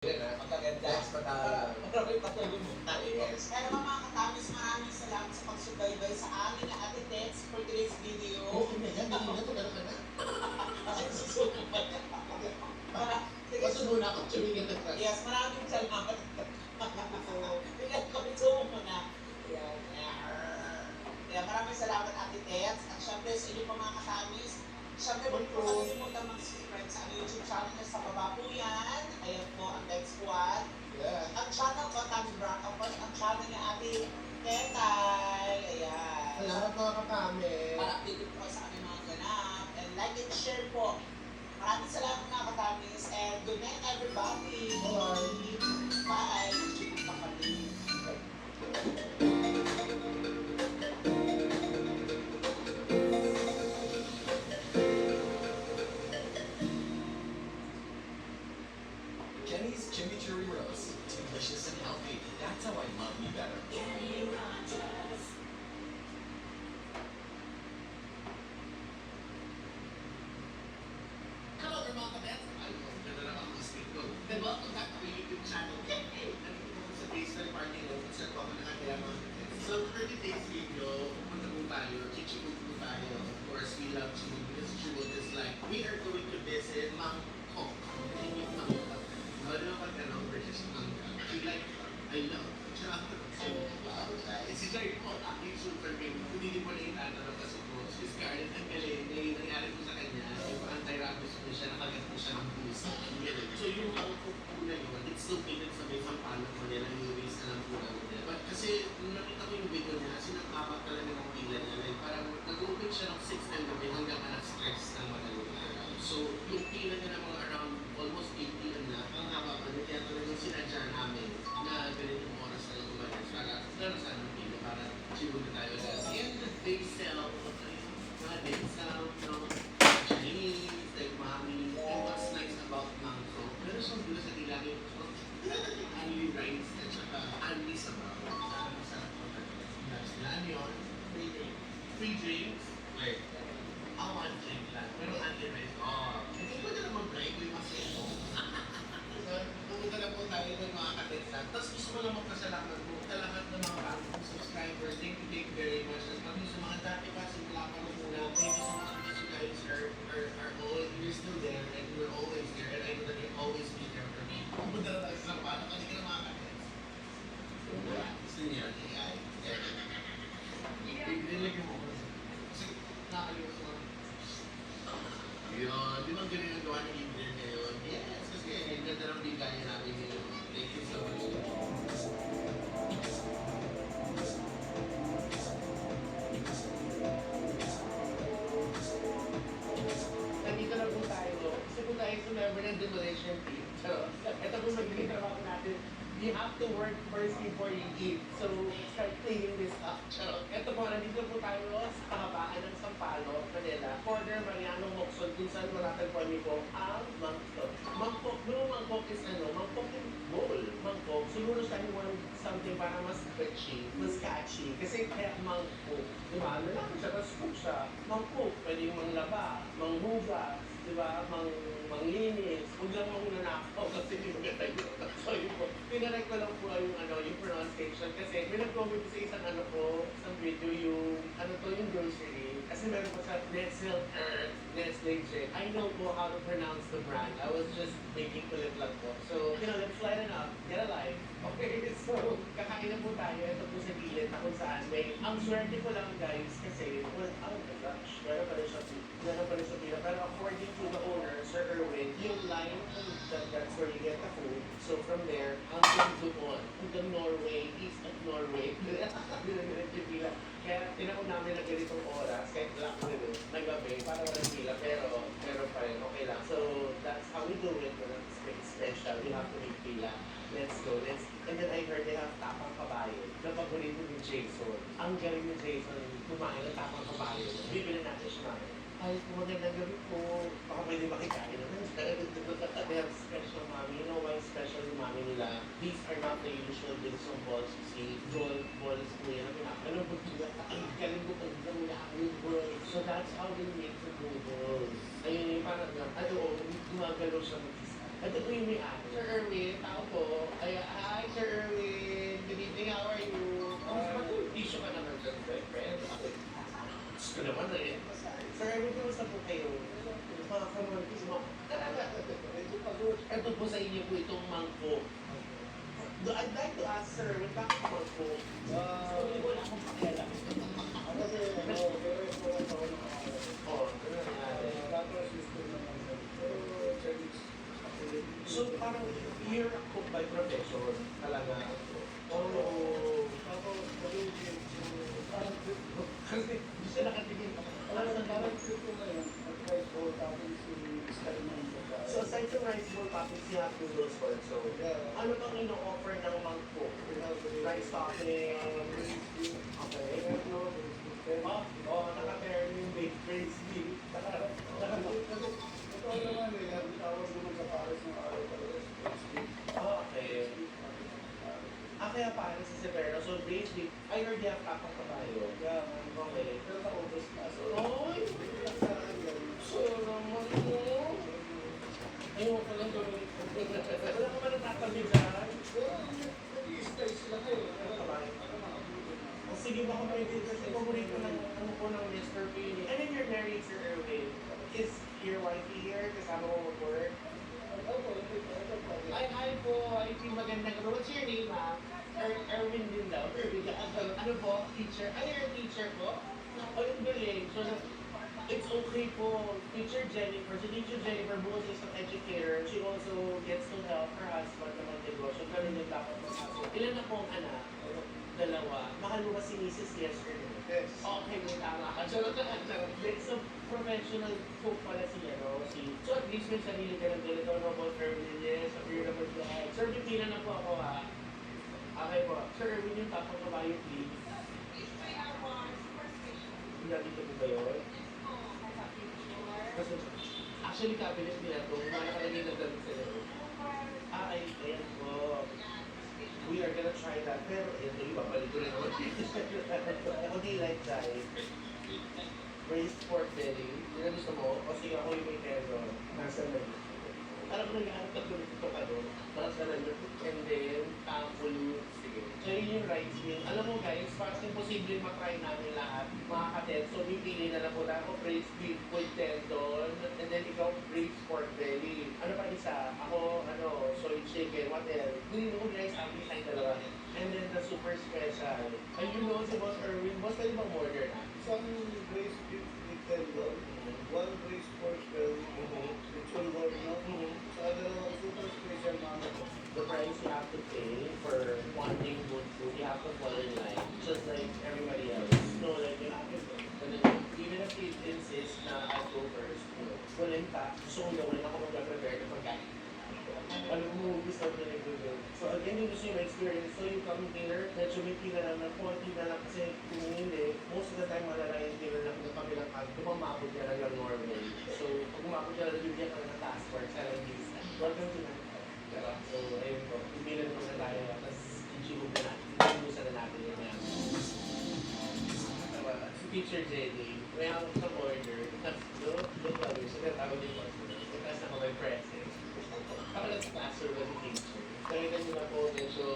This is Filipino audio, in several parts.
Magaganda. Next pa tayo. Marami pa tayo tayo. Yes. Kaya naman mga katamis, maraming salamat sa pagsubaybay sa amin na Ate Tex for today's video. Oo na yan, hindi na ito, gano'n ka na. Kasi susunod pa niya. Sige, Masuno na ako, chumingin na ka. yes, maraming salamat. Tingnan ko, ito mo na. Yan. Kaya maraming salamat Ate Tex. At syempre sa inyo pa mga katamis, syempre huwag po kalimutan mag-subscribe sa aming YouTube channel niya sa baba po yan. Ayan po ang Tex Squad. Yeah. Ang channel ko, Tami Brown. Of course, ang channel niya Ate Tetay. Ayan. Salamat mga kapame. Para updated po sa aming mga ganap. And like and share po. Maraming salamat mga katamis. And good night everybody. Bye. Bye. Pakali. Kenny's Chimichurri Roast. Delicious and healthy. That's how I love you better. Kenny Rogers. Hello there mga kabets! Ayun, ganda na ang speak ko. And welcome back to my YouTube channel. Nandito po sa Basement Party Road kung saan po ako nakatira mga kabets. So, for today's video, pupunta po tayo, chichibog po tayo. Of course, we love chibog because chibog is like, we are going to visit Mang Kok. Yung Mang Kok. Ano naman pagkano versus Mang Kok? I like, I love. It's very hot, actually super big. Hindi din po na itatanong kasi po, si Scarlett ang galing, nangyari po sa kanya, yung anti-rabies po siya, nakagat po siya ng pusa. So yung mga po na yun, it's located sa may Pampanga po nila, yung race na lang po namin nila. But kasi, nung nakita ko yung video niya, sinakabak talaga ng pila niya, like parang nag-open siya ng 6 ng gabi hanggang na-stress ng madaling araw. So yung pila niya ng mga around almost 8 p.m. na, ang haba pa niya, kaya talagang sinadya namin na ganitong oras na lumayan para narasan ng pila para siguro tayo lang. And they sell mga dim sum, no, Chinese, like mami. And what's nice about Mangko, meron siyang dula sa tilangin ko. Only rice at saka only sabaw. Masarap po talaga. Sila ano yun? Free drinks. Free drinks? Wait. One drink lang. Pero only rice. Oh. Hindi ko na naman break. May masaya. Pumunta na po tayo ng mga kateksan. Tapos gusto ko lang magpasalamat po sa lahat ng mga bagong subscribers. Thank you very much. At pati sa mga dati pa, simula pa rin muna. Thank you so much because you guys are all, you're still there and you're always there. And I know that you'll always be there for me. Pumunta na tayo sa paano. Kasi ka na mga kateksan. Gusto niya, AI. Ilagay mo ko. Kasi nakaliwas mo. Yun, di ba ang galing ang gawa ng Indian ngayon? Yes, kasi ang ganda ng bigayan namin ngayon. Thank you so much. Nandito na po tayo. Gusto po tayo sa member ng demolition team. So, ito po magiging trabaho natin. You have to work first before you eat. So, start cleaning this up. So, ito po, nandito po tayo sa kahabaan ng Sampalo, Manila. Corner Mariano Moxon, kung saan matatagpuan niyo po ang mangkok. Mangkok, no, mangkok is ano? Mangkok yung bowl. Mangkok, siguro siya yung want something para mas catchy, mas catchy. Kasi kaya mangkok. Diba? Lalaki siya, tapos cook siya. Mangkok, pwede yung manglaba, manghugas, diba? Manglinis. Huwag lang mangnanakaw kasi hindi maganda yun. So, yun po. Pinarek ko lang po yung pronunciation kasi may nag-comment sa isang isang video yung yung grocery. Kasi meron po sa Nestle J. I know po how to pronounce the brand. I was just making kulit lang po. So, let's lighten up. Get a life. Okay, so, kakain na po tayo. Ito po sa gilid na kung saan may, ang swerte ko lang guys kasi, oh my gosh, meron pa rin siya pila. Pero according to the owner, Sir Erwin, yung line, that's where you get the food. So from there, hanggang doon, hanggang Norway, east of Norway, dinagdagan yung pila. Kaya tinakot namin na ganitong oras, kahit lang nito, ng gabi, para walang pila, pero pa rin, okay lang. So that's how we do it, when it's special, you have to make pila. Let's go, and then I heard they have tapang kabayo. Napaborito ni Jason. Ang galing ni Jason, kumain ng tapang kabayo. Bibili natin siya namin. Ay, magandang gabi po. Baka pwede makikain naman. They have special mommy. You know why special yung mommy nila? These are not the usual Wilson balls you see. Balls po yan. Ano po ito? Ang galing po pag yung balls. So that's how they make the noodles. Ayun yung parang, gumagalaw siya mag-isa. At ito yung may-ari. Sir Erwin, tao niyo po itong mangkok. I'd like to ask Sir, with bakit mangkok? Wala akong pakialam. Kasi, very important ako ng Oh, ano nangyari? Tapos, gusto naman. Pero, Chinese. So parang you're a cook by profession talaga. Oh, Tapos, pag-ibig, parang kasi hindi siya nakatingin. parang trip ko ngayon, at-try ko, tapos si Sky Mine. So aside from rice bowl toppings, you have noodles also. Yeah. Ano bang ino-offer ng mangkok? Rice topping. Okay. Oh, naka-pair yung baked rice beef. Ito naman eh, ang tawag naman sa Paris ng araw talaga. Okay. Kaya parang si Severo. So basically, I heard you have kapang kabayo. Yeah, Okay. pero naubos na. So, Oy! So naman mo. Ayun ko lang gawin. Wala ka ba natatabi dyan? nag-i-stay sila ngayon. O sige, baka pwede kasi paborito ng ano ko ng Mr. Pini. And then you're married, Sir Erwin. Is your wife here? Kasama mo mag-work? Ay, hi po. Ay, team magandang gabi. What's your name, ha? Erwin din daw. Erwin. Ano po? Teacher? Ay, you're a teacher po? O, yung galing. So, it's okay po. Teacher Jennifer. So, Teacher Jennifer, both is an educator. She also gets to help her husband na mag-negosyo. Ganun yung dapat mag-husband. Ilan na po ang anak? Dalawa. Mahal mo ba si Mrs. yesterday? Yes. Okay, may tama ka. Charot na charot. So, professional cook pala si Rosie. So, at least may sarili ka ng ganito. No, about Erwin, available to all. Sir, pipila na po ako, ha? Okay po. Sir Erwin, yung tapang kabayo, please. Dito po ba yun? Kasi, actually, cabinet nila ito. Mga nakalagay na ganun sa loob. Ay, ayan po. We are gonna try that. Pero, ito yung babalik ko rin naman. What do you like, Jai? Braised pork belly. Yun ang gusto mo? O sige, ako yung may meron. Nasa na yun. Alam ko naghahanap ka tuloy ito ka doon. Nasa na yun. And then, pulu. Sige. So, yun yung rice meal. Alam mo guys, parang imposible matry namin lahat. Mga katet. So, pipili na lang po na ako braised beef with tendon. And then, ikaw braised pork belly. Ano pa isa? Ako, soy chicken. What else? Hindi mo guys, amin tayong dalawa. And then, the super special. And you know si Boss Erwin. Boss, pwede bang order na? Some braised beef with tendon, one braised pork belly, lechon borno, sa other one, super special mama ko. The price you have to pay for wanting good food, you have to fall in line, just like everybody else. No, like you have to, even if it insists na I go first, walang ka, gusto kong gawin ako mag-prepare na pagkain. Alam mo, gusto ko na gawin. So again, yung gusto yung experience, so you come here, medyo may pila lang ng konti na lang kasi kung hindi, most of the time malalayan pila lang ng kabilang kag, kumamabot ka lang ng Norway. So pag umabot ka lang, bibigyan ka lang ng task force, alam mo, welcome to Manila. Diba? So, ayun po. Ibilan naman na tayo. Tapos, i-chibog na natin. Inubusan na natin yun yan. Diba? Si Teacher Jenny, may ako sa order. Tapos, look kami. So, tinatawag din po. Tapos ako may present. Ako lang sa classroom na si Teacher. Nakita niyo na po, medyo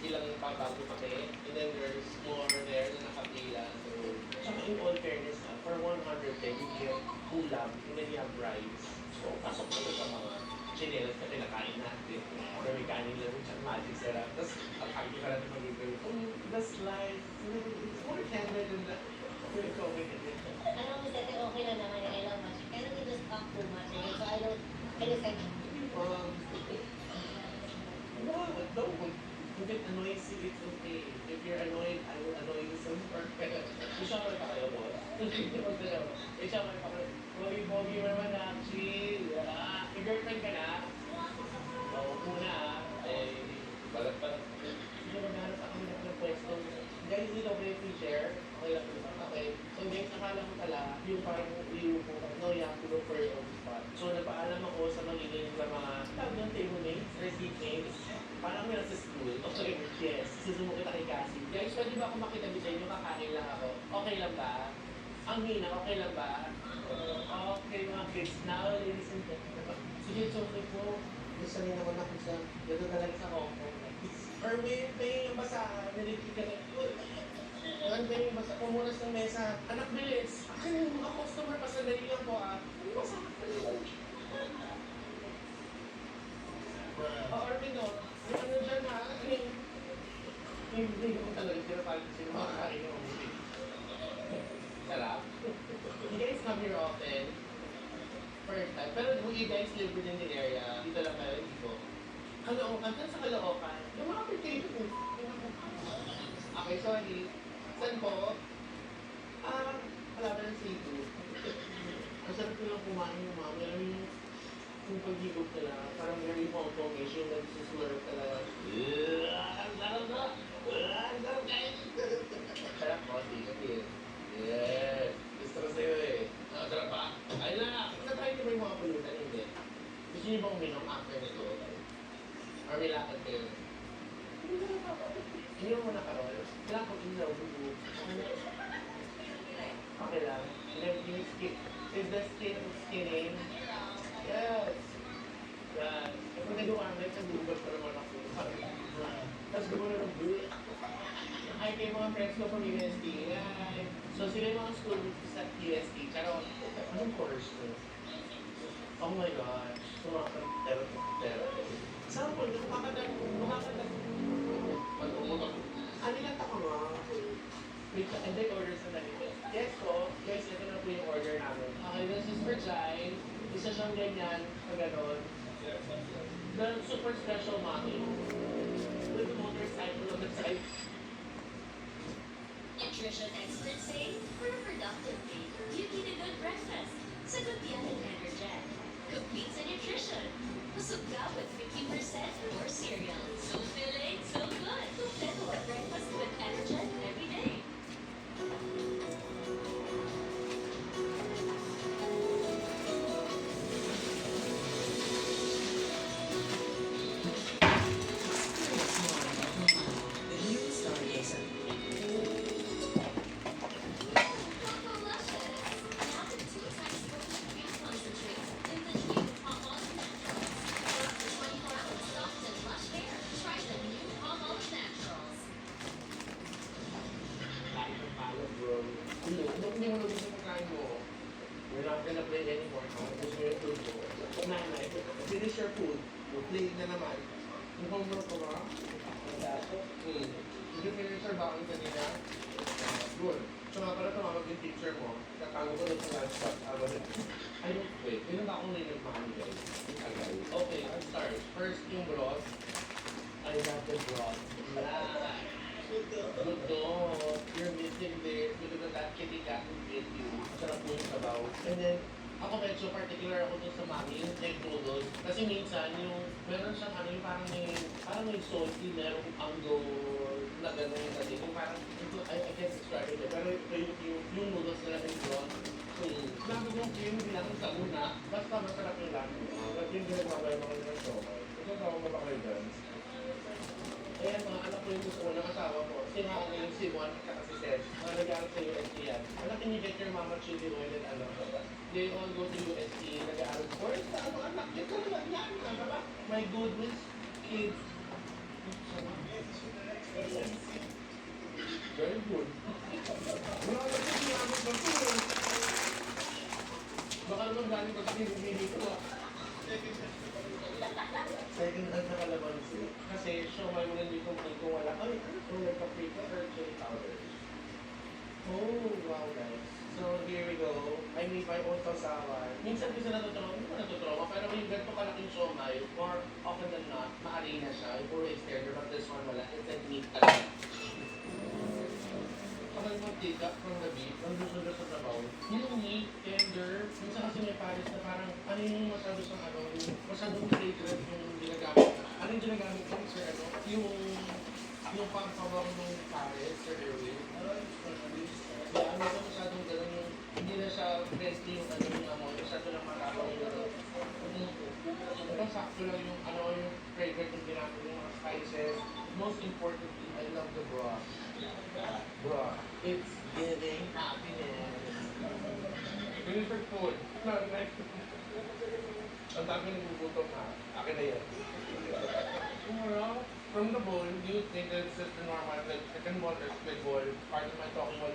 ilang pabago kami. And then, there's more there na nakapila. So, tsaka in all fairness na, for 100 you get ulam, and then you have rice. So, pasok na sa mga chinelas na pinakain natin. Or may kanin lang at magic syrup. Tapos, ang kaki pa natin magiging, that's life. It's more tender than that. We're going in it. Alam mo, Sete, okay lang naman yung I love much. Pero dito talk too much. Eh. So I just said, No, if it annoys you, it's okay. If you're annoyed, I will annoy you some more. I-shower pa kayo, boss. I-shower pa kayo. Bogi-bogi mo naman na, chill. May girlfriend ka na? Oo, muna balat-balat. Sige, maghanap ako ng pwesto. Guys, dito ba yung chair? Okay lang po. Okay. So guys, nakala ko pala, yung parang liw po, no, you have to look for your own spot. So napaalam ako sa magiging sa mga tawag ng table mates, or seatmates. Parang may nasa school. Okay, yes. Susumo kita kay Cassie. Guys, pwede ba ako makita sa inyo? Kakain lang ako. Okay lang ba? Ang hina, okay lang ba? Okay, mga kids. Now, ladies and gentlemen. Sige, it's okay po. Gusto rin naman ako sa, dito talaga sa Hong Kong. Or may basa, nilipid ka na. May basa, pumunas ng mesa. Anak, bilis. Akin yung mga customer, pasanali lang po ah. Ano basa ka pala? Or Pino, yung ano dyan ha, yung hindi ko talaga pinapalit sila mga kain yung movie. Sarap. You guys come here often. First time. Pero do you guys live within the area? Dito lang kayo, dito. Caloocan, saan sa Caloocan? Yung mga potato foods. Okay, sorry. Saan po? Wala ba ng seafood? Masarap ko lang kumain yung mami. Alam mo yung paghigop nila, parang very Hong Kongish yung nagsuslurp talaga. Ang sarap na! Ang sarap kain! Sarap po, sige. Yes! Gusto ko sa'yo eh. Sarap ba? Ayun na! Natry niyo ba yung mga pulutan? Hindi. Gusto niyo bang uminom after nito? Or may lakad kayo? Hindi mo muna karol. Kailangan ko ilaw, bubu. Okay lang. And then you skip. Is the skinning? Yes. Yes. Kung nagawa namin, nagbugal pa naman ako. Tapos gumano ng bulit. Hi kay mga friends ko from UST. Hi. So sila yung mga school sa UST. Pero, anong course mo? Oh my gosh. Sumakantero. Sample, makakatan. Ano lang ako nga? Wait, and then order sa dali. Yes po. Guys, ito na po yung order namin. Okay, this is for Chai. Isa siyang ganyan, pag gano'n. The super special mommy. With the motorcycle on the side. Nutrition experts say, for a productive day, you need a good breakfast. Sagot yan ng Energen. Complete sa nutrition. Busog ka with 50% more cereal. So filling, so good. Kompleto ang breakfast with Energen every day. The new Stargazer. Cocoa Luscious. Now with 2 times protein concentrates in the new Palmolive Naturals. For 24 hours soft and lush hair, try the new Palmolive Naturals. Kain ng palo, bro. Hindi mo nabis yung pagkain mo. We're not gonna play anymore. Kung gusto mo yung food mo. Nanay, finish your food. We'll play na naman. Yung homework ko ba? Did you finish your baon kanina? Good. So nga pala tumawag yung teacher mo. Katago ko doon sa lunchbox. I don't wait. Yun na akong nilagmaan guys. Okay, I'll start. First yung broth. I got the broth. Good dog. You're missing this because of that kitty cat who bit you. Masarap po yung sabaw. And then, ako medyo particular ako dun sa mami, yung egg noodles. Kasi minsan, yung meron siyang ano, yung parang may salty, merong anggo na gano'n yung kasi. Yung parang, I can't describe it. Pero yung noodles nila may broth. Sinabi kong yung bilang sa una, basta masarap yung lami. At yung ginagawa yung mga nila siomay. Ito tawag mo ba kayo dyan? Ayan, mga anak ko yung gusto ko ng asawa mo. Sinaka ko yung si Juan at si Seth. Mga nag-aaral sa UST yan. Anak, can you get your mama chili oil and ano? They all go to UST, nag-aaral. Or sa ano anak, ito naman yan. Ano ba? My goodness, kids. Very good. Wala na kasi namin ba ito eh. Baka naman galing ko sa pinili ko ah. Second hand na kalamansi. Kasi siomay mo hindi kung wala. Ay, kung nagpa-paprika or chili powder. Oh, wow guys. So here we go. I made my own sausawan. Minsan kasi natutunaw, hindi ko natutunaw. Pero yung ganito kalaking siomay, more often than not, ma-arena siya. Yung puro extender, but this one wala. It's like meat talaga. Kapag mag-take up from the beef, ang gusto sa sabaw, yung meat, tender, minsan kasi may pares na parang, ano yung masyado sa ano, yung masyadong fragrant yung ginagamit. Ano yung ginagamit ko, sir, ano? Yung pang-pabang ng pares, sir Erwin. Yeah, ano ito masyadong gano'n yung, hindi na siya friendly yung ano yung amoy, masyado lang matapang yung ano. Ito sakto lang yung ano yung fragrant yung ginamit yung mga spices. Most importantly, I love the broth. Broth. It's giving happiness. Favorite food. No, like, ang dami nagugutom ha. Akin na yan. Well, from the bowl, do you think that it's just the normal, like, second bowl or split bowl? Part of my talking while